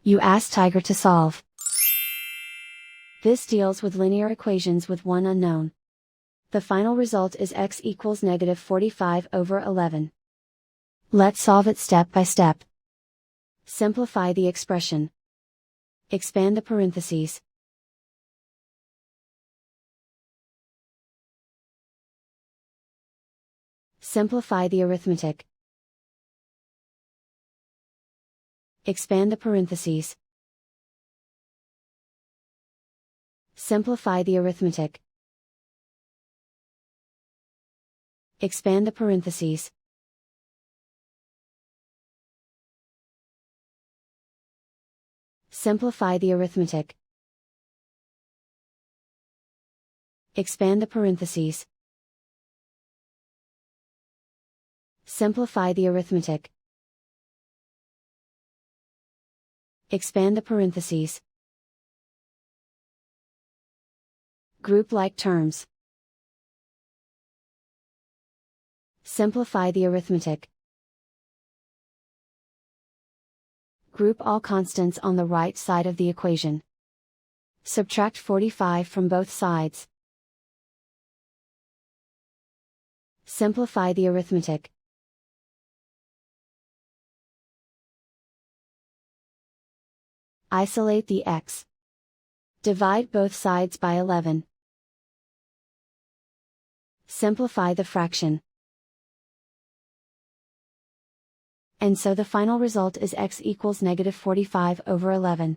You ask Tiger to solve. This deals with linear equations with one unknown. The final result is x equals -45/11. Let's solve it step by step. Simplify the expression. Expand the parentheses. Simplify the arithmetic. Expand the parentheses. Simplify the arithmetic. Expand the parentheses. Simplify the arithmetic. Expand the parentheses. Simplify the arithmetic. Expand the parentheses. Group like terms. Simplify the arithmetic. Group all constants on the right side of the equation. Subtract 45 from both sides. Simplify the arithmetic. Isolate the x. Divide both sides by 11. Simplify the fraction. And so the final result is x equals -45/11.